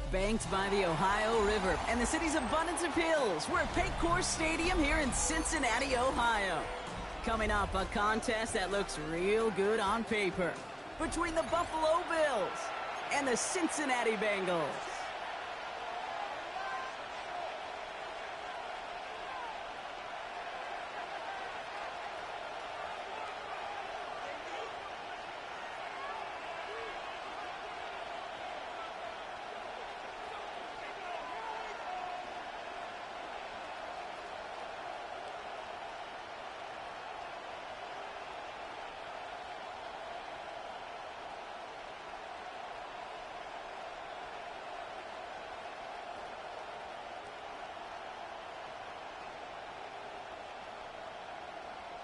Banked by the Ohio River and the city's abundance of hills, we're at Paycor Stadium here in Cincinnati, Ohio. Coming up, a contest that looks real good on paper between the Buffalo Bills and the Cincinnati Bengals.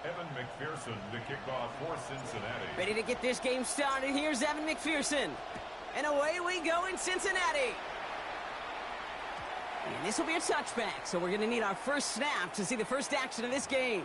Evan McPherson to kick off for Cincinnati. Ready to get this game started. Here's Evan McPherson. And away we go in Cincinnati. And this will be a touchback, so we're going to need our first snap to see the first action of this game.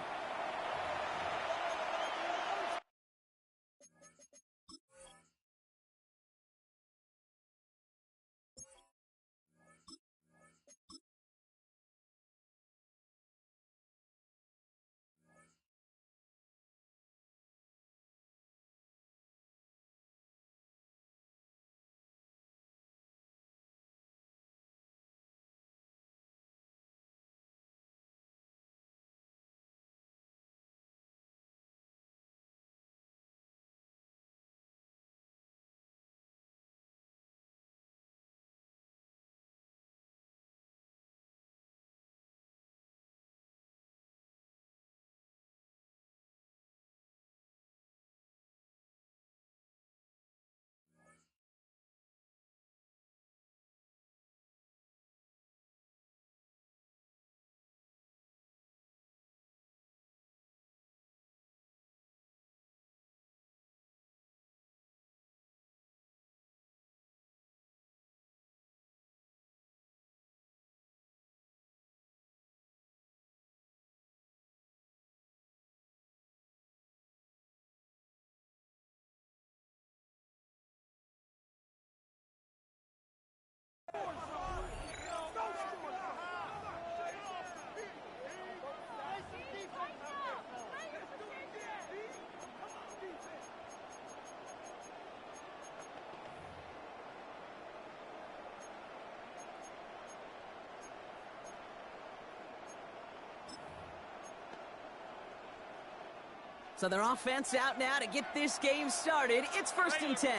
So their offense out now to get this game started. It's 1st and 10.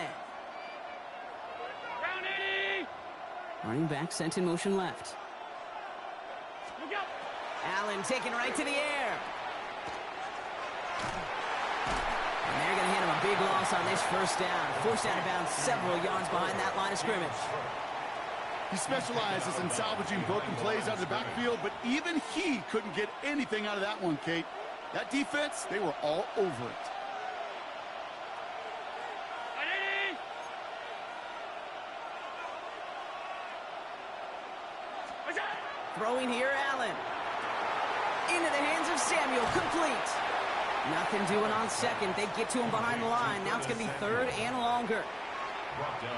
Running back sent in motion left. Allen taken right to the air. And they're going to hand him a big loss on this first down. Forced out of bounds several yards behind that line of scrimmage. He specializes in salvaging broken plays out of the backfield, but even he couldn't get anything out of that one, Kate. That defense, they were all over it. Throwing here, Allen. Into the hands of Samuel, complete. Nothing doing on second. They get to him behind the line. Now it's going to be 3rd and longer.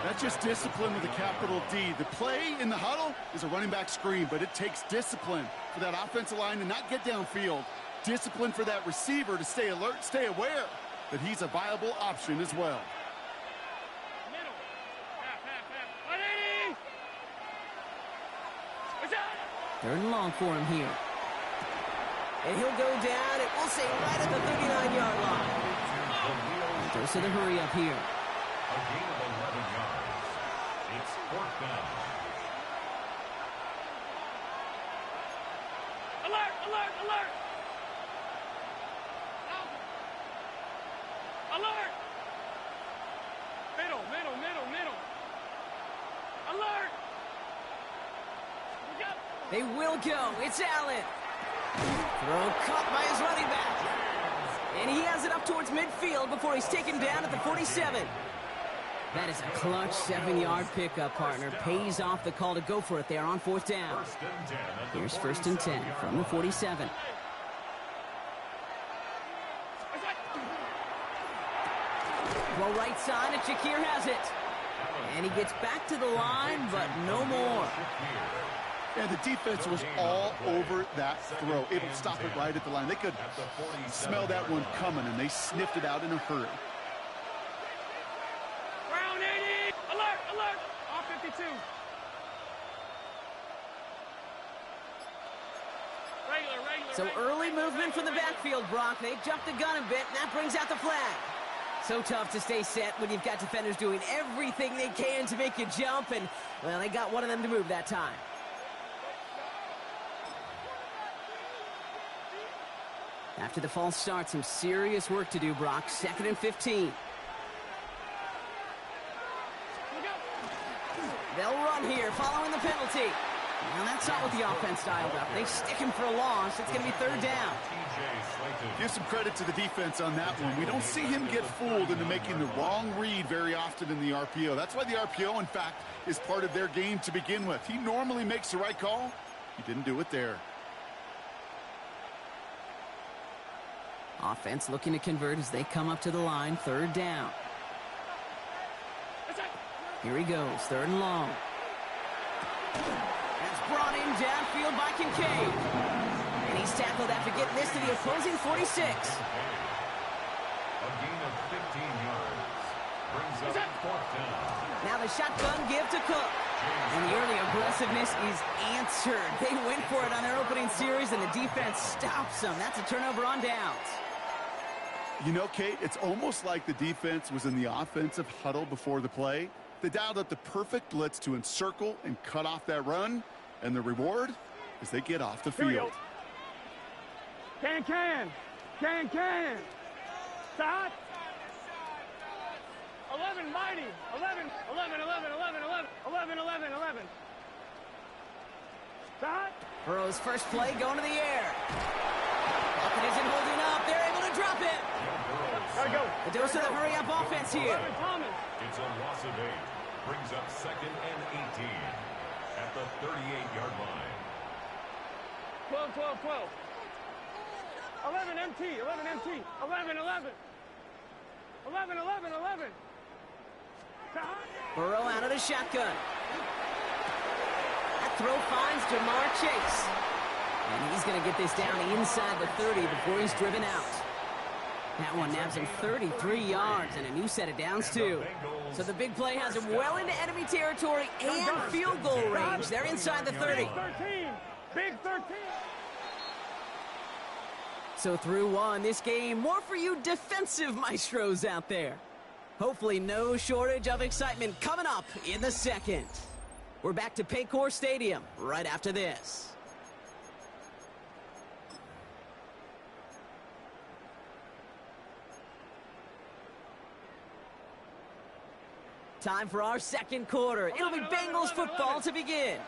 That's just discipline with a capital D. The play in the huddle is a running back screen, but it takes discipline for that offensive line to not get downfield. Discipline for that receiver to stay alert, stay aware that he's a viable option as well. Third and long for him here. And he'll go down, and we'll say right at the 39-yard line. Goes to the hurry up here. A gain of 11 yards. It's 4th down. Alert, alert, alert! Alert! Middle, middle, middle, middle. Alert! They will go. It's Allen. Throw caught by his running back. And he has it up towards midfield before he's taken down at the 47. That is a clutch 7-yard pickup, partner. Pays off the call to go for it there on 4th down. Here's 1st and 10 from the 47. Well, right side, and Shakir has it. And he gets back to the line, but no more. And the defense was all over that throw, able to stop it right at the line. They could smell that one coming, and they sniffed it out in a hurry. Round 80. Alert, alert. Off 52. So early movement from the backfield, Brock. They jumped the gun a bit, and that brings out the flag. So tough to stay set when you've got defenders doing everything they can to make you jump, and, well, they got one of them to move that time. After the false start, some serious work to do, Brock. 2nd and 15. They'll run here following the penalty. Well, that's not what the offense dialed up. They stick him for a loss. It's going to be 3rd down. Give some credit to the defense on that one. We don't see him get fooled into making the wrong read very often in the RPO. That's why the RPO, in fact, is part of their game to begin with. He normally makes the right call. He didn't do it there. Offense looking to convert as they come up to the line. 3rd down. Here he goes. 3rd and long. That's brought in downfield by Kincaid. And he's tackled after getting this to the opposing 46. A gain of 15 yards. Brings up 4th down. Now the shotgun give to Cook. And the early aggressiveness is answered. They went for it on their opening series, and the defense stops them. That's a turnover on downs. You know, Kate, it's almost like the defense was in the offensive huddle before the play. They dialed up the perfect blitz to encircle and cut off that run. And the reward is they get off the field. Can. Stop. 11, mighty. 11. Stop. Burrow's first play going to the air. Bucket isn't holding up. They're able to drop it. Gotta go. The dose of the hurry-up offense here. It's a loss of 8. Brings up 2nd and 18 at the 38-yard line. 12. 11 MT. 11. Burrow out of the shotgun. That throw finds Jamar Chase. And he's going to get this down inside the 30 before he's driven out. That one nabs him 33 yards and a new set of downs, too. So the big play has him well into enemy territory and field goal range. They're inside the 30. Big 13. So through one, this game, more for you defensive maestros out there. Hopefully no shortage of excitement coming up in the 2nd. We're back to Paycor Stadium right after this. Time for our 2nd quarter. It'll be Bengals football to begin.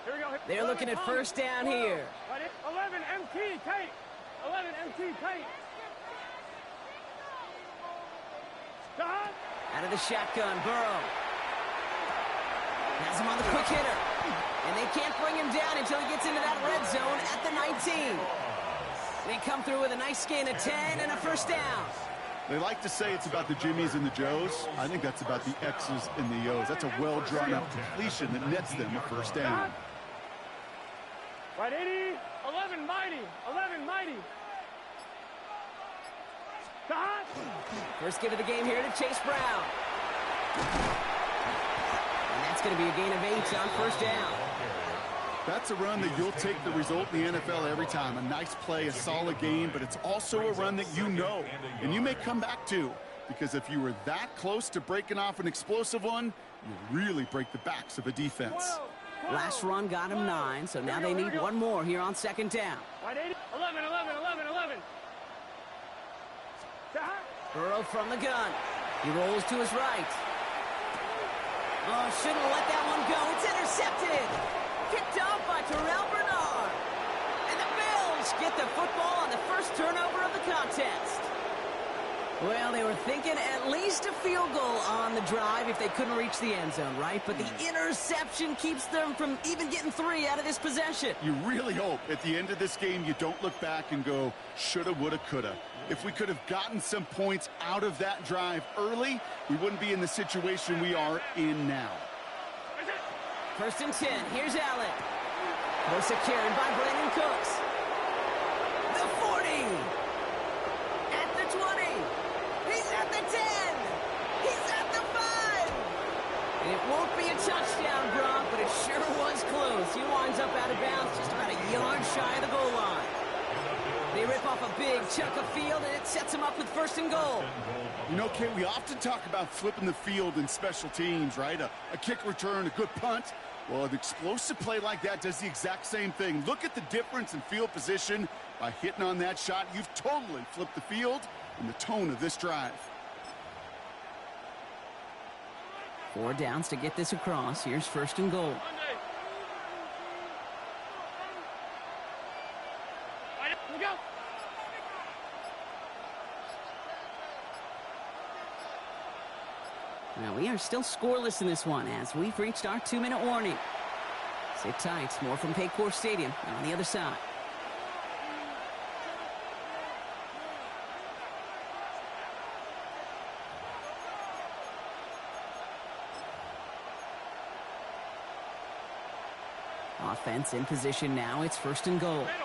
They're looking at 1st down here. 11 MT tight. 11 MT tight. Stop. Out of the shotgun, Burrow. Has him on the quick hitter. And they can't bring him down until he gets into that red zone at the 19. They come through with a nice gain of 10 and a 1st down. They like to say it's about the Jimmies and the Joes. I think that's about the X's and the O's. That's a well-drawn-out completion that nets them a 1st down. Right 80. 11 mighty. Stop. First give of the game here to Chase Brown. And that's going to be a gain of 8 on 1st down. That's a run that you'll take the result in the NFL every time. A nice play, a solid game, but it's also a run that you know, and you may come back to, because if you were that close to breaking off an explosive one, you really break the backs of a defense. Last run got him 9, so now they need one more here on 2nd down. 11. Burrow from the gun. He rolls to his right. Oh, shouldn't have let that one go. It's intercepted. Picked off by Terrell Bernard. And the Bills get the football on the first turnover of the contest. Well, they were thinking at least a field goal on the drive if they couldn't reach the end zone, right? But the interception keeps them from even getting 3 out of this possession. You really hope at the end of this game you don't look back and go, shoulda, woulda, coulda. If we could have gotten some points out of that drive early, we wouldn't be in the situation we are in now. First and 10. Here's Allen. Close secured by Brandon Cooks. The 40. At the 20. He's at the 10. He's at the 5. It won't be a touchdown, Brock, but it sure was close. He winds up out of bounds just about a yard shy of the goal line. They rip off a big chunk of field, and it sets them up with first and goal. You know, Kate, we often talk about flipping the field in special teams, right? A kick return, a good punt. Well, an explosive play like that does the exact same thing. Look at the difference in field position. By hitting on that shot, you've totally flipped the field and the tone of this drive. 4 downs to get this across. Here's first and goal. Now, we are still scoreless in this one as we've reached our 2-minute warning. Sit tight. More from Paycor Stadium on the other side. Offense in position now. It's first and goal. Middle.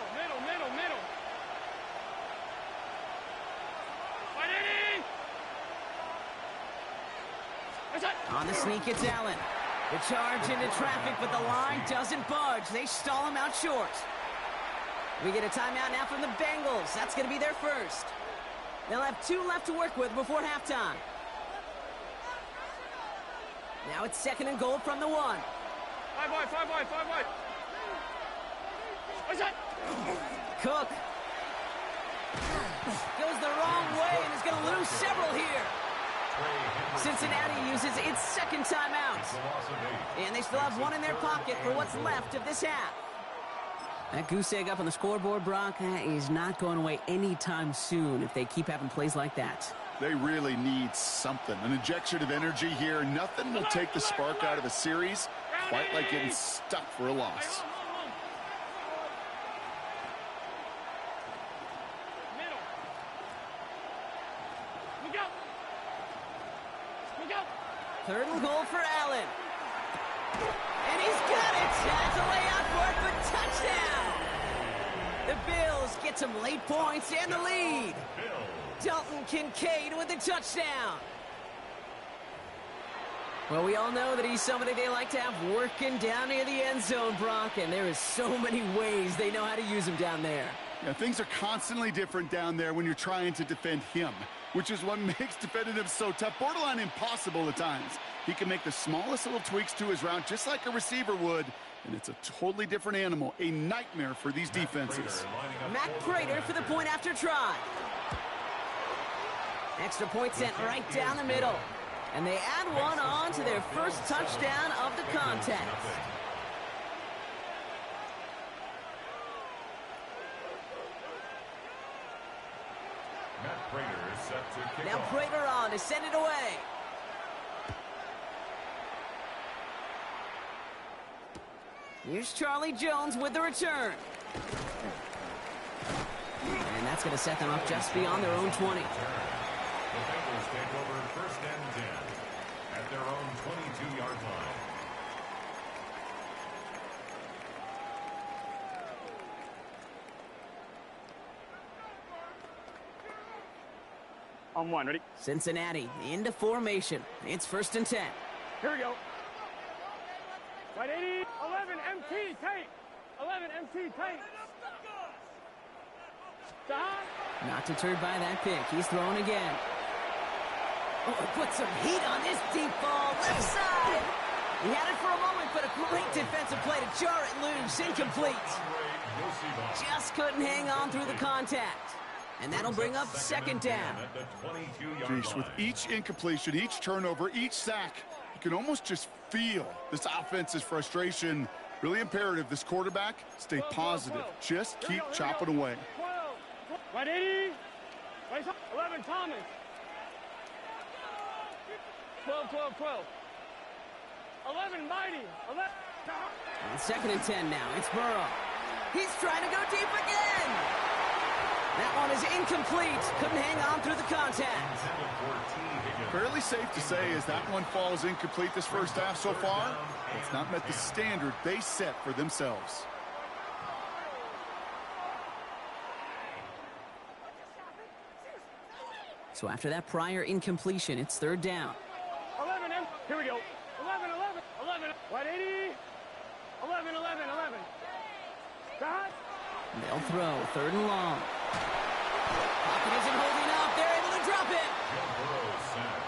On the sneak, it's Allen. The charge into traffic, but the line doesn't budge. They stall him out short. We get a timeout now from the Bengals. That's going to be their first. They'll have 2 left to work with before halftime. Now it's second and goal from the 1. 5 wide. What's that? Cook goes the wrong way and is going to lose several here. Cincinnati uses its second timeout. And they still have 1 in their pocket for what's left of this half. That goose egg up on the scoreboard, Brock, is not going away anytime soon if they keep having plays like that. They really need something. An injection of energy here. Nothing will take the spark out of a series quite like getting stuck for a loss. Third and goal for Allen. And he's got it. That's a layout for it, but touchdown. The Bills get some late points and the lead. Dalton Kincaid with a touchdown. Well, we all know that he's somebody they like to have working down near the end zone, Brock, and there is so many ways they know how to use him down there. Yeah, things are constantly different down there when you're trying to defend him, which is what makes defending him so tough, borderline impossible at times. He can make the smallest little tweaks to his route just like a receiver would, and it's a totally different animal, a nightmare for these defenses. Matt Prater for the point after try. Extra point sent right down the middle. And they add 1 on to their first touchdown of the contest. Matt Prater is set to kick Now off. Prater on to send it away. Here's Charlie Jones with the return. And that's going to set them up just beyond their own 20. The Bengals take over first and 10 at their own 22-yard line. On 1, ready? Cincinnati into formation. It's first and 10. Here we go. Right 80, 11, MT, tight. 11, MT, tight. Not deterred by that pick. He's throwing again. Oh, put some heat on this deep ball. Left side. He had it for a moment, but a great defensive play to jar it loose. Incomplete. Just couldn't hang on through the contact. And that'll bring up second down. Jeez, with each incompletion, each turnover, each sack, you can almost just feel this offense's frustration. Really imperative this quarterback stay positive. Just keep chopping away. 12, right 80, right 11, Thomas. 12, 11, Mighty, 11. On second and 10 now, it's Burrow. He's trying to go deep again. That one one is incomplete. Couldn't hang on through the contact. Fairly safe to say as that one falls incomplete this first half so far, it's not met the standard they set for themselves. So after that prior incompletion, it's third down. 11, here we go. 11, 11, 11, 180, 11, 11, 11. Stop. They'll throw, third and long. Pocket isn't holding up. They're able to drop it.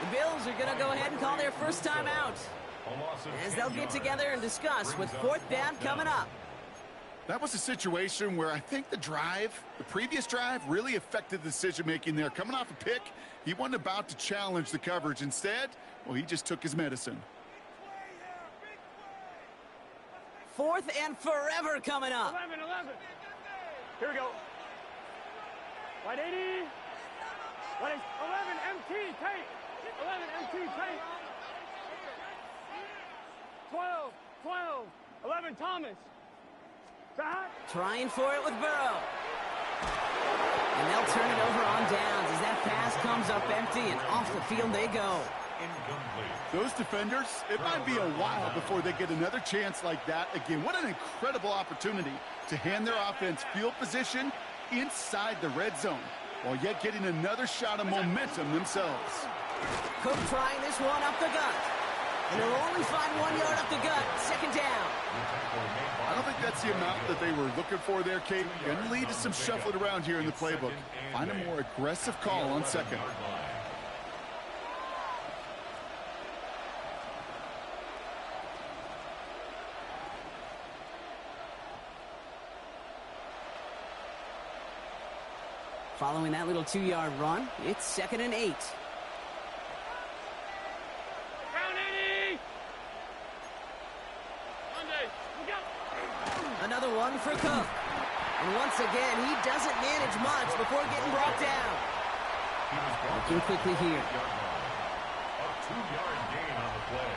The Bills are going to go ahead and call their first time out, as they'll get together and discuss with fourth down coming up. That was a situation where I think the previous drive, really affected the decision-making there. Coming off a pick, he wasn't about to challenge the coverage. Instead, well, he just took his medicine. Fourth and forever coming up. 11, 11. Here we go. 180. 11 MT tape. 11 MT tape. 12, 12. 11 Thomas. Stop. Trying for it with Burrow. And they'll turn it over on downs as that pass comes up empty and off the field they go. Those defenders, it might be a while before they get another chance like that again. What an incredible opportunity to hand their offense field position inside the red zone, while yet getting another shot of momentum themselves. Cook trying this one up the gut. And they'll only find 1 yard up the gut. Second down. I don't think that's the amount that they were looking for there, Kate. Going to lead to some shuffling around here in the playbook. Find a more aggressive call on second. Following that little 2-yard run, it's 2nd and 8. Down 80. Monday, look out. Another one for Cook. And once again, he doesn't manage much before getting brought down. Looking quickly here. A 2-yard gain on the play.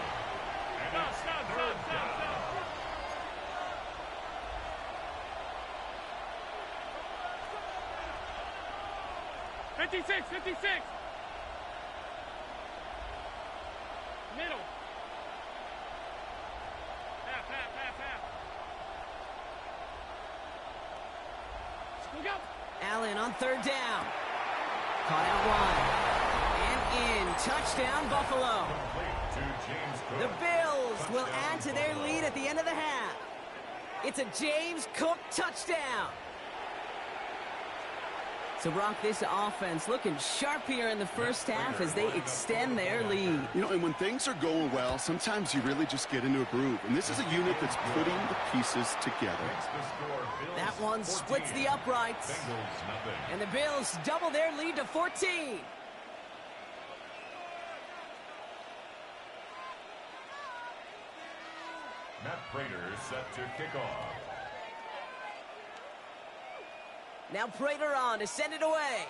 And it's third down. 56, 56. Middle. Half. Look up. Allen on third down. Caught out wide. And in. Touchdown, Buffalo. The Bills will add to their lead at the end of the half. It's a James Cook touchdown. So, Brock, this offense looking sharp here in the first half as they extend their lead. You know, and when things are going well, sometimes you really just get into a groove. And this is a unit that's putting the pieces together. That one splits the uprights. And the Bills double their lead to 14. Matt Prater set to kick off. Now Prater on to send it away.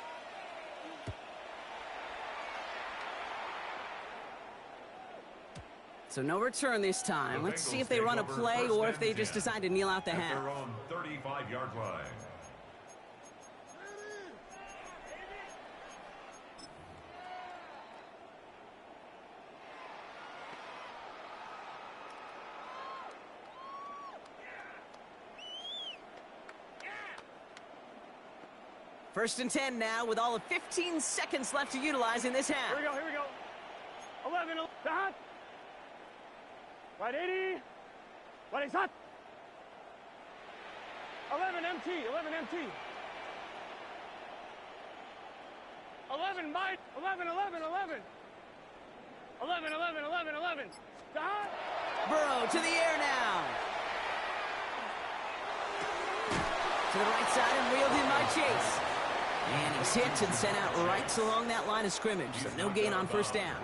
So no return this time. Let's see if they run a play or if they just decide to kneel out the half. Their own 35-yard line. First and 10 now with all of 15 seconds left to utilize in this half. Here we go. 11, hot. Right 80. Right hot. 11 MT. 11 MT. 11 might. 11. 11. Stop. Burrow to the air now. To the right side and reeled in by Chase. And he's hit and sent out right along that line of scrimmage. So no gain on first down.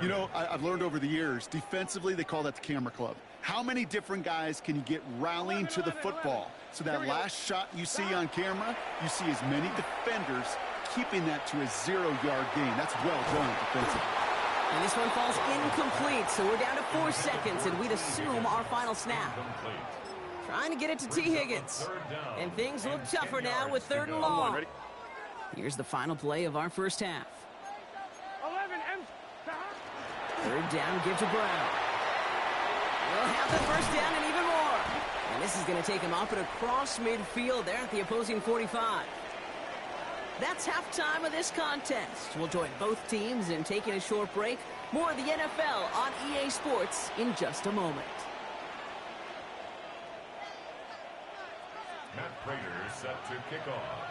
You know, I've learned over the years, defensively, they call that the camera club. How many different guys can you get rallying to the football? So that last shot you see on camera, you see as many defenders keeping that to a 0-yard gain. That's well done defensively. And this one falls incomplete, so we're down to 4 seconds, and we'd assume our final snap. Trying to get it to T. Higgins. And things look tougher now with third and long. Here's the final play of our first half. 11 M. Third down, give to Brown. We'll have the first down and even more. And this is going to take him up and across midfield there at the opposing 45. That's halftime of this contest. We'll join both teams in taking a short break. More of the NFL on EA Sports in just a moment. Matt Prater set to kick off.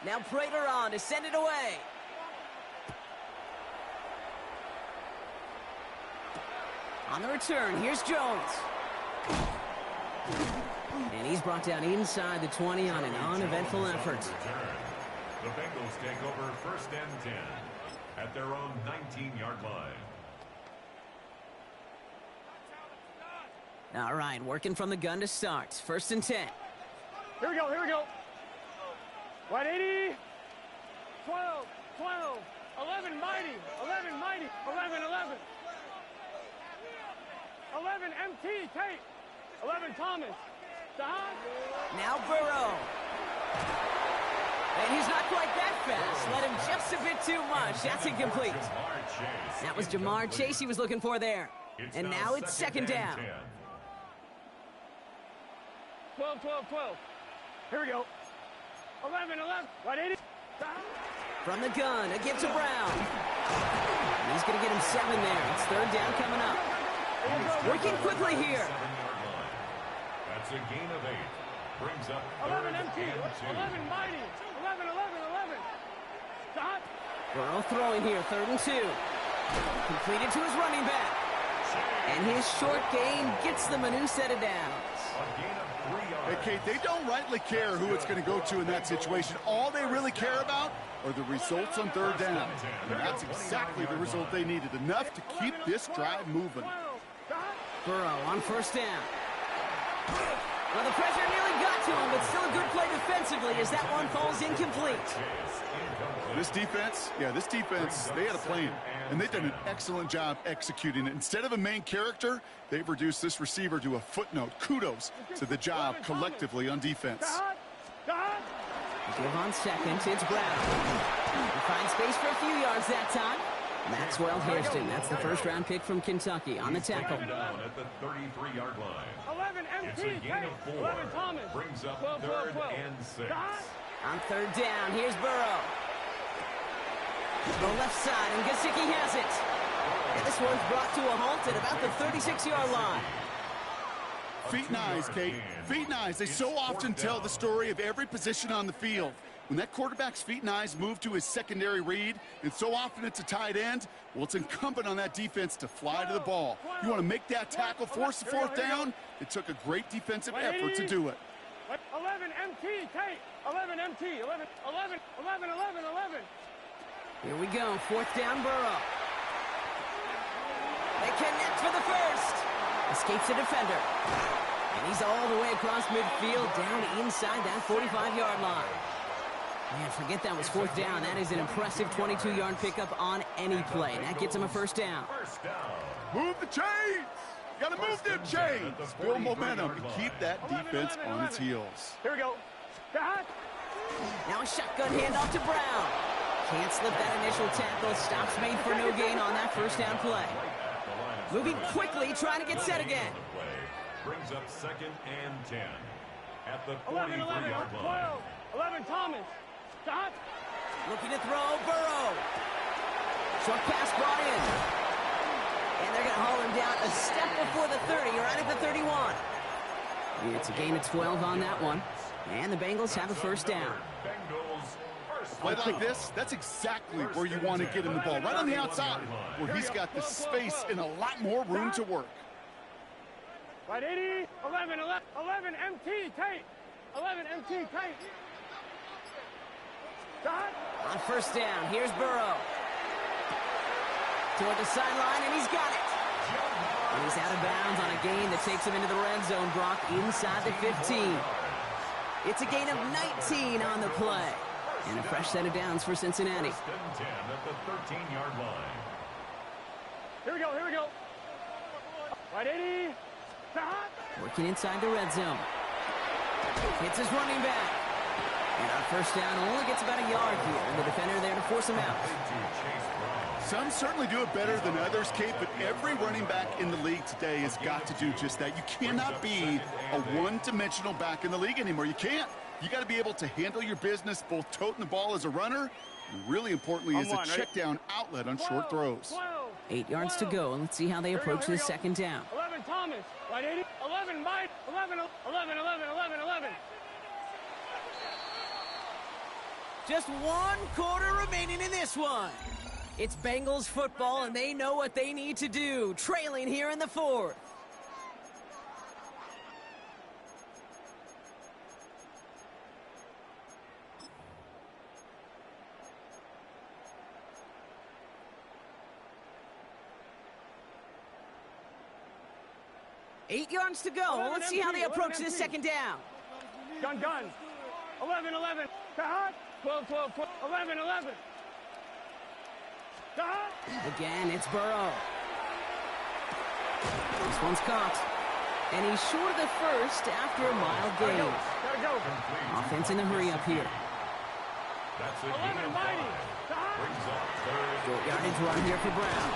Now Prater on to send it away. On the return, here's Jones. And he's brought down inside the 20 on an uneventful effort. The Bengals take over first and 10 at their own 19-yard line. All right, working from the gun to start. First and 10. Here we go, here we go. Wide 80. 12, 12, 11 mighty, 11 mighty, 11, 11. 11 MT, Tate. 11 Thomas. Now Burrow. And he's not quite that fast. Let him just a bit too much. That's incomplete. That was Jamar Chase he was looking for there. And now it's second down. 12, 12, 12. Here we go. 11, 11. Right 80. From the gun, a give to Brown. And he's going to get him 7 there. It's third down coming up. Working quickly here. That's a gain of 8. Brings up 11 MT. 11 mighty. 11, 11, 11. Stop. Burrow throwing here, third and 2. Completed to his running back. And his short gain gets them a new set of downs. A gain of 3 yards. Hey, Kate, they don't rightly care who it's going to go to in that situation. All they really care about are the results on third down. And that's exactly the result they needed, enough to keep this drive moving. Burrow on first down. Well, the pressure nearly got to him, but still a good play defensively as that one falls incomplete. This defense, they had a plan, and they've done an excellent job executing it. Instead of a main character, they've reduced this receiver to a footnote. Kudos to the job collectively on defense. Give on second, it's Brown. He finds space for a few yards that time. Maxwell Hairston, that's the first-round pick from Kentucky on the tackle. Down at the 33-yard line. 11 MT. It's a gain of 4. 11 Thomas. Brings up 12, 12, 3rd 12. and 6. On third down, here's Burrow. The left side, and Gesicki has it. And this one's brought to a halt at about the 36-yard line. Feet and eyes, Kate. Feet and eyes. They so often tell the story of every position on the field. When that quarterback's feet and eyes move to his secondary read, and so often it's a tight end, well, it's incumbent on that defense to fly to the ball. You want to make that tackle, force the fourth down? It took a great defensive effort to do it. 11 MT, Tate. 11 MT. 11, 11, 11, 11, 11. Here we go, fourth down, Burrow. They connect for the first. Escapes the defender. And he's all the way across midfield, down inside that 45-yard line. Man, forget that was fourth down. That is an impressive 22-yard pickup on any play. That gets him a first down. Move the chains! You gotta move them chains! Build momentum and keep that defense on its heels. Here we go. Now a shotgun handoff to Brown. Can't slip that initial tackle. Stops made for no gain on that first down play. Moving quickly, trying to get set again. Brings up 2nd and 10 at the 11, 11, 43-yard line. 12, 11 Thomas. Stop. Looking to throw, Burrow. Short pass brought in. And they're going to haul him down a step before the 30, right at the 31. It's a gain of 12 on that one. And the Bengals have a first down. Play like this, that's exactly where you want to get him the ball. Right on the outside, where he's got the space and a lot more room to work. Right 80, 11, 11, 11 MT, Tate. 11 MT, Tate. Stop. On first down, here's Burrow. Toward the sideline, and he's got it. And he's out of bounds on a gain that takes him into the red zone, Brock, inside the 15. It's a gain of 19 on the play. And a fresh set of downs for Cincinnati. 10 at the 13-yard line. Here we go, here we go. Right 80. Stop. Working inside the red zone. Hits his running back. And on first down, only gets about a yard here, and the defender there to force him out. Some certainly do it better than others, Kate, but every running back in the league today has got to do just that. You cannot be a one-dimensional back in the league anymore. You can't. You got to be able to handle your business, both toting the ball as a runner, and really importantly as a check-down outlet on short throws. 8 yards to go, and let's see how they approach this second down. 11 Thomas, right 80, 11 Mike, 11, 11, 11, 11, 11. Just 1 quarter remaining in this one. It's Bengals football, and they know what they need to do, trailing here in the 4th. Eight yards to go. Let's see how they approach this second down. Gun. 11, 11. Kahut. 12, 12, 12. 11, 11. Again, it's Burrow. This one's caught. And he's short of the first after a mild gain. Gotta go. Offense in a hurry up here. That's a 11 mighty. brings up third. Short yardage run here for Brown.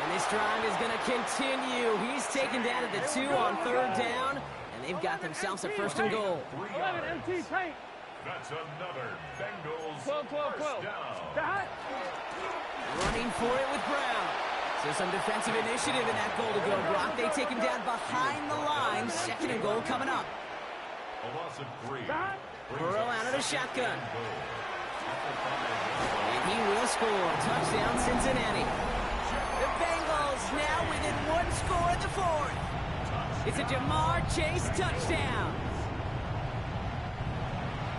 And this drive is going to continue. He's taken down at the 2 on third down. And they've got themselves a first and goal. 11 MT paint. That's another Bengals 12, 12, 12. first down. Running for it with Brown. So some defensive initiative in that goal to go, Brock. They take him down behind the line. Second and goal coming up. A loss of 3. Burrow out of the shotgun. And he will score. Touchdown, Cincinnati. The Bengals now within 1 score in the 4th. It's a Jamar Chase touchdown.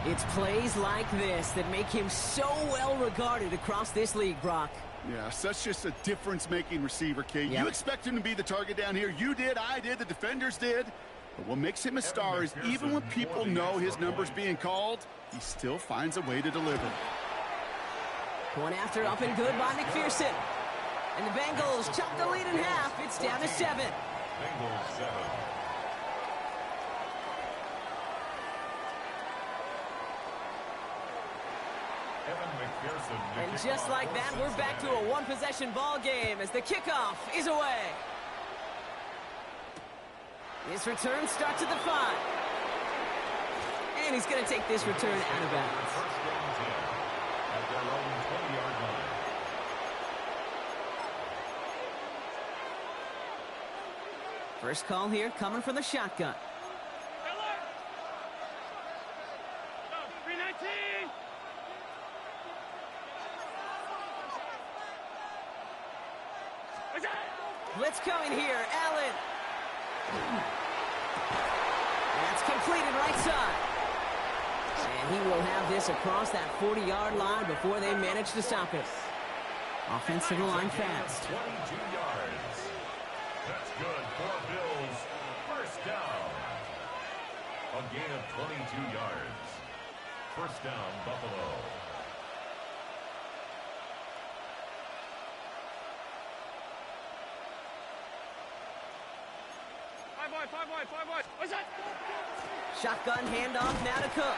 It's plays like this that make him so well regarded across this league, Brock. Yeah, such just a difference-making receiver, Kate. Yep. You expect him to be the target down here. You did, I did, the defenders did. But what makes him a star is even when people know his number's being called, he still finds a way to deliver. Going after up and good by McPherson. And the Bengals chop the lead in half. It's down to 7. Bengals 7. And just like that, we're back to a one-possession ball game as the kickoff is away. This return starts at the 5. And he's going to take this return out of bounds. First down 10 at their own 20-yard line. First call here coming from the shotgun. 319. Blitz coming here, Allen. That's completed right side. And he will have this across that 40-yard line before they manage to stop it. Offense to the line fast. 22 yards. That's good for Bills. First down. A gain of 22 yards. First down, Buffalo. Five wide. What's that? Shotgun handoff now to Cook.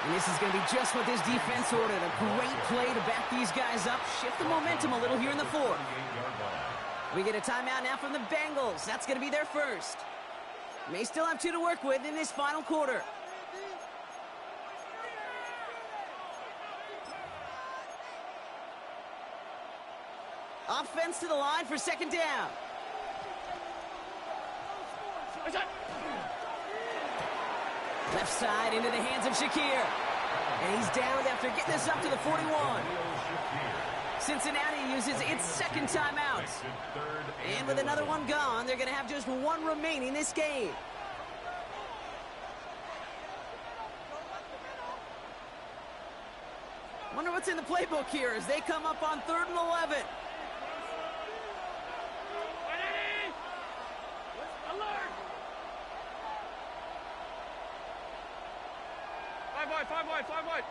And this is going to be just what this defense ordered. A great play to back these guys up. Shift the momentum a little here in the 4th. 28-yard line. We get a timeout now from the Bengals. That's going to be their first. May still have 2 to work with in this final quarter. Offense to the line for second down. Left side into the hands of Shakir. And he's down after getting this up to the 41. Cincinnati uses its second timeout. And with another one gone, they're going to have just 1 remaining this game. Wonder what's in the playbook here as they come up on 3rd and 11. Five wide.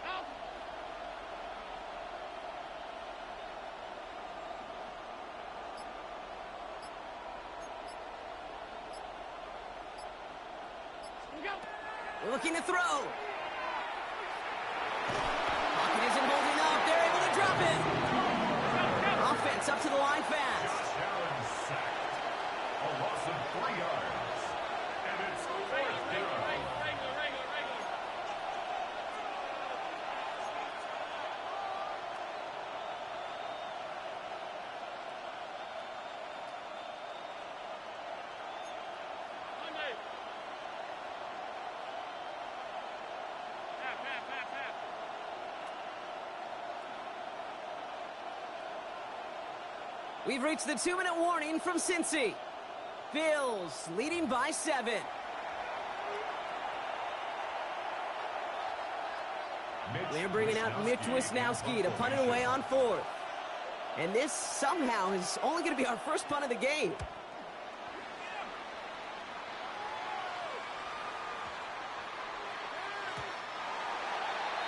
Out. Looking to throw. Pocket isn't holding up. They're able to drop it. Offense up to the line fast. Allen sacked. A loss of 3 yards. And it's fourth down. We've reached the 2-minute warning from Cincy. Bills leading by 7. They're bringing out Mitch Wisnowski to punt it away on 4th. And this somehow is only going to be our first punt of the game.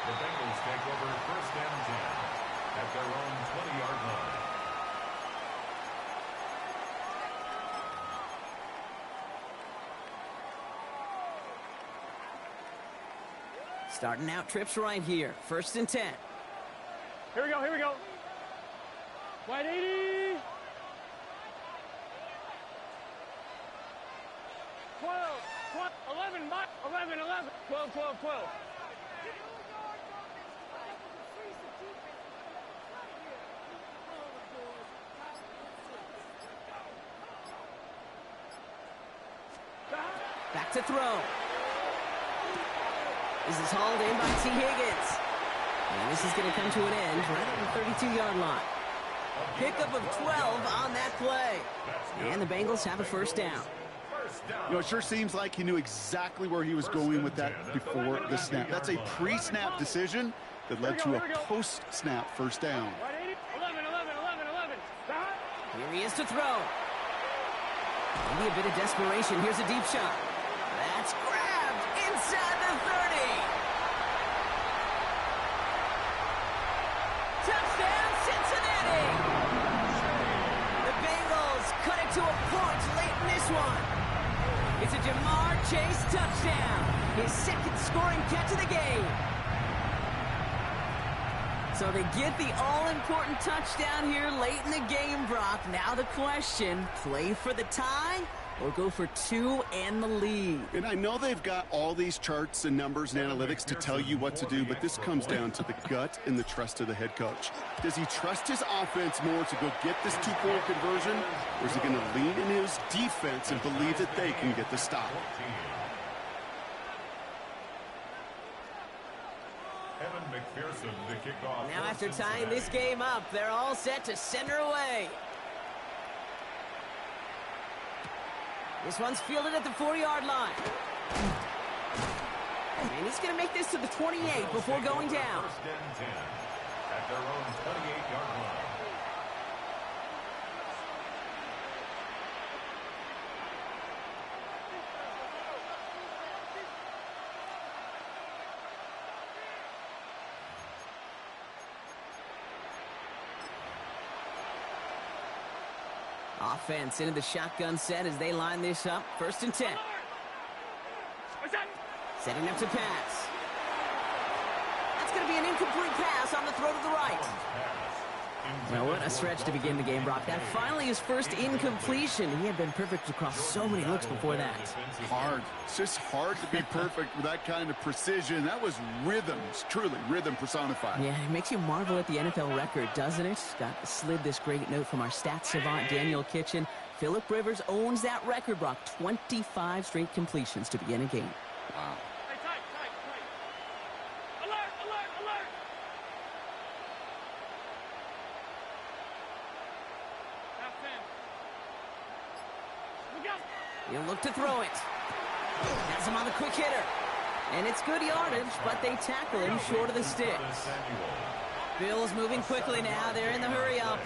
The Bengals take over first down 10 at their own 20-yard line. Starting out trips right here. 1st and 10. Here we go, here we go. Wide 80. 12, 11, 11, 11. 12, 12, 12. Back to throw. This is hauled in by T. Higgins. And this is going to come to an end right at the 32-yard line. Pickup of 12 on that play. And the Bengals have a first down. You know, it sure seems like he knew exactly where he was going with that before the snap. That's a pre-snap decision that led to a post-snap first down. 11, 11, 11, 11. Here he is to throw. Maybe a bit of desperation. Here's a deep shot. That's grabbed inside the 30. Touchdown, Cincinnati! The Bengals cut it to a point late in this one. It's a Jamar Chase touchdown. His second scoring catch of the game. So they get the all-important touchdown here late in the game, Brock. Now the question, play for the tie or go for 2 and the lead? And I know they've got all these charts and numbers and analytics to tell you what to do, but this comes down to the gut and the trust of the head coach. Does he trust his offense more to go get this 2-point conversion, or is he going to lean in his defense and believe that they can get the stop? Now after tying this game up, they're all set to send her away. This one's fielded at the 4-yard line. And he's going to make this to the 28 before going down. First and 10 at their own 28-yard line. Offense into the shotgun set as they line this up. 1st and 10. Setting up to pass. That's going to be an incomplete pass on the throw to the right. Now what a stretch to begin the game, Brock. That finally his first incompletion. He had been perfect across so many looks before that. Hard. It's just hard to be perfect with that kind of precision. That was rhythm. It's truly rhythm personified. Yeah, it makes you marvel at the NFL record, doesn't it? Slid this great note from our stats savant, Daniel Kitchen. Phillip Rivers owns that record, Brock. 25 straight completions to begin a game. Wow. He'll look to throw it. Has him on the quick hitter. And it's good yardage, but they tackle him short of the sticks. Bills moving quickly now. They're in the hurry up.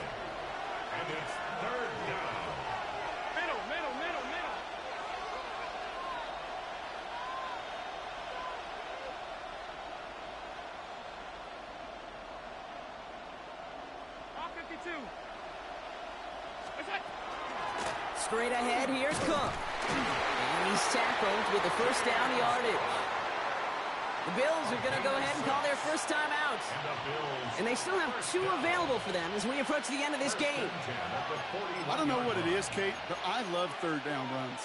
And it's third down. Middle, middle, middle, middle. Off 52. Straight ahead, here's Cook. And he's tackled with the first down yardage. The Bills are going to go ahead and call their first time out. And they still have 2 available for them as we approach the end of this game. I don't know what it is, Kate, but I love third down runs.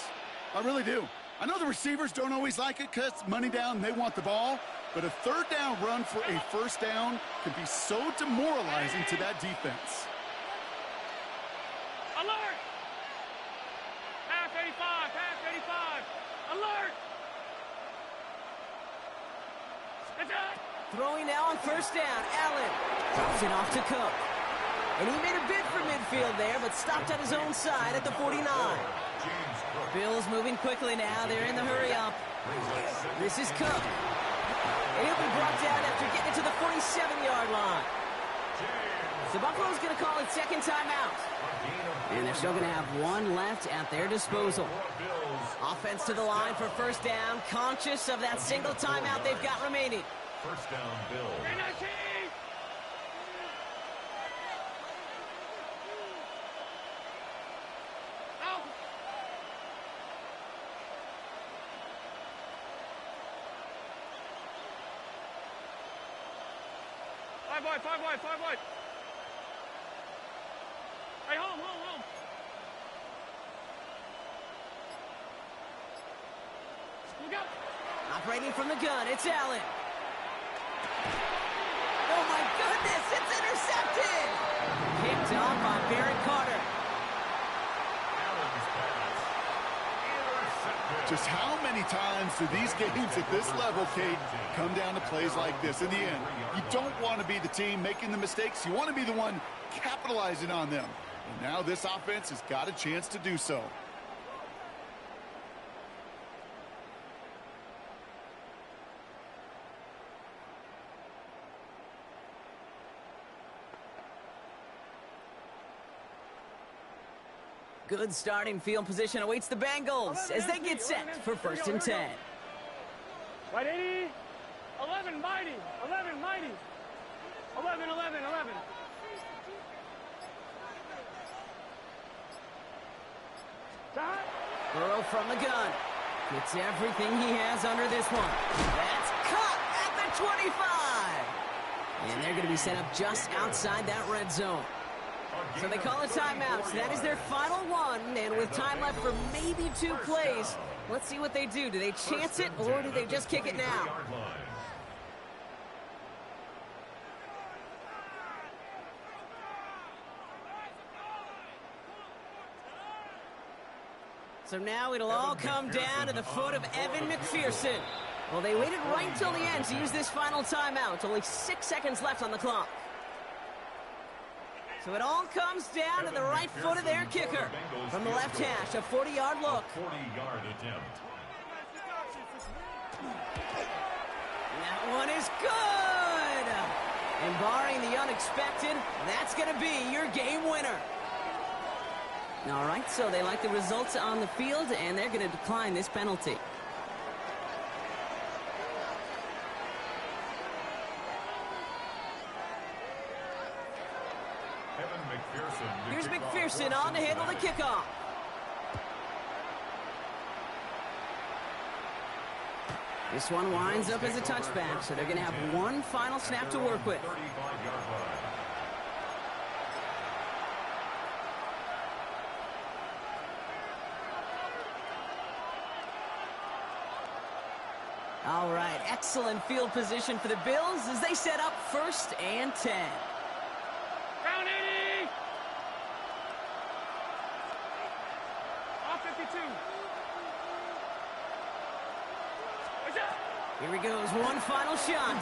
I really do. I know the receivers don't always like it because money down, they want the ball. But a third down run for a first down can be so demoralizing to that defense. Alert! Half 85, half 85. Alert! It's up! Throwing now on first down. Allen drops it off to Cook. And he made a bid for midfield there, but stopped on his own side at the 49. Bills moving quickly now. They're in the hurry-up. This is Cook. And he'll be brought down after getting it to the 47-yard line. So Buffalo's going to call it second timeout. And they're still going to have 1 left at their disposal. Offense to the line for first down, conscious of that single timeout they've got remaining. First down, Bills. Five wide. Hey, home. Look out. Operating from the gun, it's Allen. Oh, my goodness, it's intercepted! Kicked off by Barrett Carter. Just how many times do these games at this level, Kate, come down to plays like this? In the end, you don't want to be the team making the mistakes. You want to be the one capitalizing on them. And now this offense has got a chance to do so. Good starting field position awaits the Bengals as they get set for first and 10. Right 80. 11 mighty. 11 mighty. 11. Burrow from the gun. Gets everything he has under this one. That's caught at the 25. And they're going to be set up just outside that red zone. So they call a timeout. So that is their final one. And with time left for maybe 2 plays, let's see what they do. Do they chance it or do they just kick it now? So now it'll all come down to the foot of Evan McPherson. Well, they waited right until the end to use this final timeout. Only 6 seconds left on the clock. So it all comes down to the right foot of their kicker. From the left hash, a 40-yard look. 40-yard attempt. That one is good. And barring the unexpected, that's going to be your game winner. All right, so they like the results on the field, and they're going to decline this penalty. Here's McPherson on to handle the kickoff. This one winds up as a touchback, so they're going to have 1 final snap to work with. All right, excellent field position for the Bills as they set up first and 10. Round 80. Off 52. Here he goes, one final shot.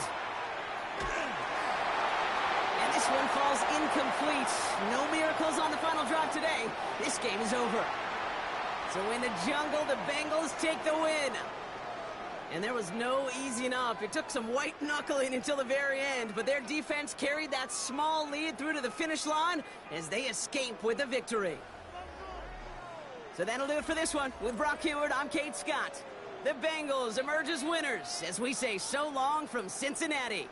And this one falls incomplete. No miracles on the final drive today. This game is over. So in the jungle, the Bengals take the win. And there was no easing up. It took some white knuckling until the very end, but their defense carried that small lead through to the finish line as they escape with the victory. So that'll do it for this one. With Brock Heward, I'm Kate Scott. The Bengals emerge as winners as we say so long from Cincinnati.